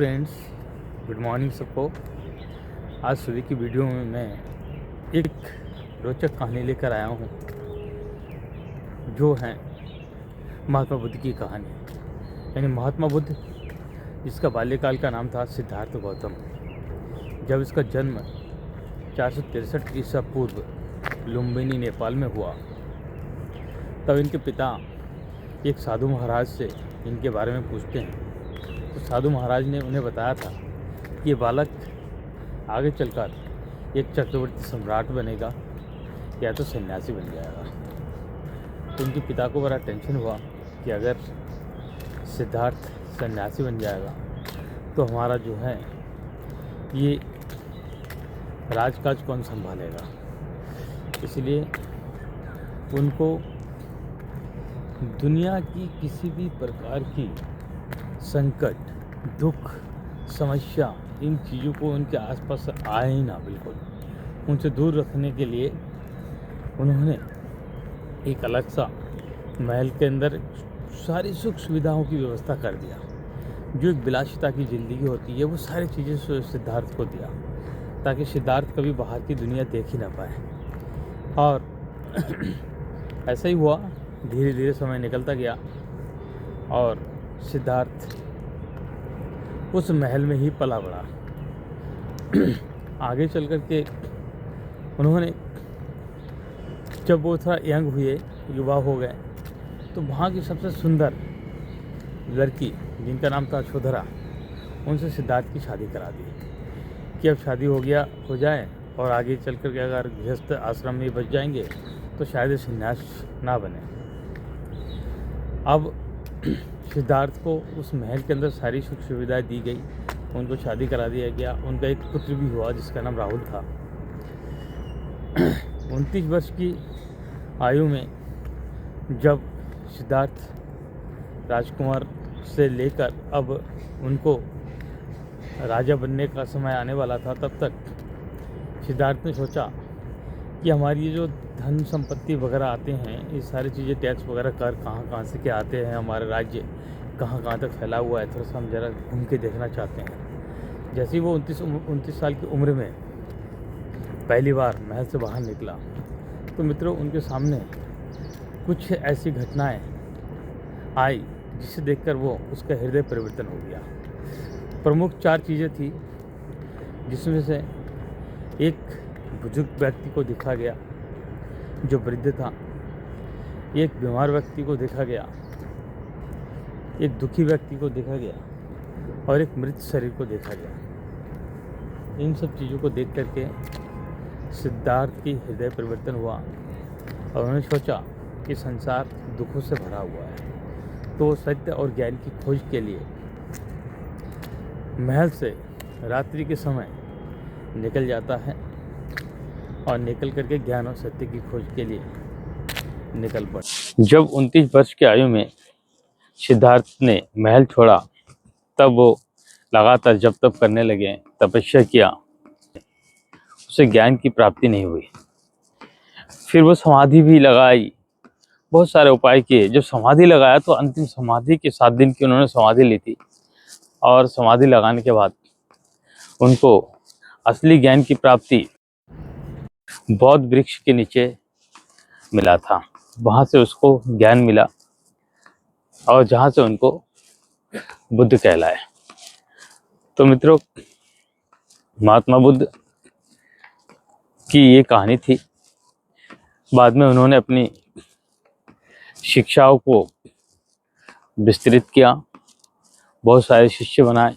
Friends, good morning सबको। आज सुबह की वीडियो में मैं एक रोचक कहानी लेकर आया हूँ जो है महात्मा बुद्ध की कहानी। यानी महात्मा बुद्ध जिसका बाल्यकाल का नाम था सिद्धार्थ गौतम। जब इसका जन्म 463 ईसा पूर्व लुम्बिनी नेपाल में हुआ तब इनके पिता एक साधु महाराज से इनके बारे में पूछते हैं। तो साधु महाराज ने उन्हें बताया था कि ये बालक आगे चलकर एक चक्रवर्ती सम्राट बनेगा या तो सन्यासी बन जाएगा। तो उनके पिता को बड़ा टेंशन हुआ कि अगर सिद्धार्थ सन्यासी बन जाएगा तो हमारा जो है ये राजकाज कौन संभालेगा। इसलिए उनको दुनिया की किसी भी प्रकार की संकट, दुख, समस्या, इन चीज़ों को उनके आसपास आए ही ना, बिल्कुल उनसे दूर रखने के लिए उन्होंने एक अलग सा महल के अंदर सारी सुख सुविधाओं की व्यवस्था कर दिया। जो एक विलासिता की ज़िंदगी होती है वो सारी चीज़ें सिद्धार्थ को दिया ताकि सिद्धार्थ कभी बाहर की दुनिया देख ही ना पाए। और ऐसा ही हुआ, धीरे धीरे समय निकलता गया और सिद्धार्थ उस महल में ही पला बड़ा। आगे चल कर के उन्होंने जब वो थोड़ा यंग हुए, युवा हो गए, तो वहाँ की सबसे सुंदर लड़की जिनका नाम था अशोधरा, उनसे सिद्धार्थ की शादी करा दी कि अब शादी हो जाए और आगे चल कर के अगर गृहस्थ आश्रम में बच जाएंगे तो शायद संन्यास ना बने। अब सिद्धार्थ को उस महल के अंदर सारी सुख सुविधाएं दी गई, उनको शादी करा दिया गया। उनका एक पुत्र भी हुआ जिसका नाम राहुल था। 29 वर्ष की आयु में जब सिद्धार्थ राजकुमार से लेकर अब उनको राजा बनने का समय आने वाला था, तब तक सिद्धार्थ ने सोचा कि हमारी ये जो धन संपत्ति वगैरह आते हैं, ये सारी चीज़ें टैक्स वगैरह कर कहाँ से क्या आते हैं, हमारा राज्य कहाँ तक फैला हुआ है, थोड़ा सा हम ज़रा घूम के देखना चाहते हैं। जैसे ही वो 29 साल की उम्र में पहली बार महल से बाहर निकला तो मित्रों उनके सामने कुछ ऐसी घटनाएं आई जिसे देखकर वो उसका हृदय परिवर्तन हो गया। प्रमुख 4 चीज़ें थी जिसमें से एक बुजुर्ग व्यक्ति को देखा गया जो वृद्ध था, एक बीमार व्यक्ति को देखा गया, एक दुखी व्यक्ति को देखा गया और एक मृत शरीर को देखा गया। इन सब चीज़ों को देख करके सिद्धार्थ की हृदय परिवर्तन हुआ और उन्होंने सोचा कि संसार दुखों से भरा हुआ है। तो सत्य और ज्ञान की खोज के लिए महल से रात्रि के समय निकल जाता है और निकल करके ज्ञान और सत्य की खोज के लिए निकल पड़ा। जब 29 वर्ष की आयु में सिद्धार्थ ने महल छोड़ा तब वो लगातार जप तप करने लगे, तपस्या किया, उसे ज्ञान की प्राप्ति नहीं हुई। फिर वो समाधि भी लगाई, बहुत सारे उपाय किए। जब समाधि लगाया तो अंतिम समाधि के 7 दिन की उन्होंने समाधि ली थी और समाधि लगाने के बाद उनको असली ज्ञान की प्राप्ति बौद्ध वृक्ष के नीचे मिला था। वहाँ से उसको ज्ञान मिला और जहाँ से उनको बुद्ध कहलाए। तो मित्रों, महात्मा बुद्ध की ये कहानी थी। बाद में उन्होंने अपनी शिक्षाओं को विस्तृत किया, बहुत सारे शिष्य बनाए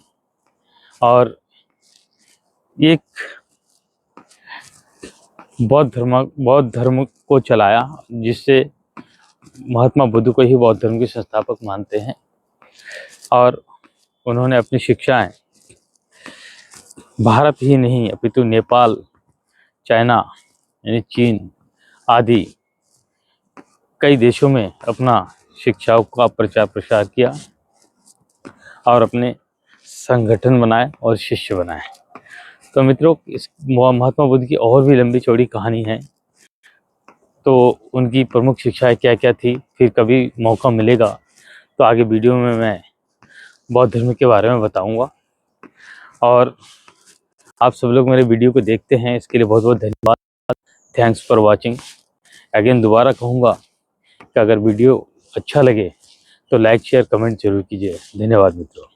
और एक बौद्ध धर्म को चलाया, जिससे महात्मा बुद्ध को ही बौद्ध धर्म के संस्थापक मानते हैं। और उन्होंने अपनी शिक्षाएं भारत ही नहीं अपितु नेपाल, चाइना यानी चीन आदि कई देशों में अपना शिक्षाओं का प्रचार प्रसार किया और अपने संगठन बनाए और शिष्य बनाए। तो मित्रों, इस महात्मा बुद्ध की और भी लंबी चौड़ी कहानी है। तो उनकी प्रमुख शिक्षाएं क्या क्या थी, फिर कभी मौका मिलेगा तो आगे वीडियो में मैं बौद्ध धर्म के बारे में बताऊंगा। और आप सब लोग मेरे वीडियो को देखते हैं, इसके लिए बहुत बहुत धन्यवाद। Thanks for watching. अगेन दोबारा कहूँगा कि अगर वीडियो अच्छा लगे तो लाइक शेयर कमेंट जरूर कीजिए। धन्यवाद मित्रों।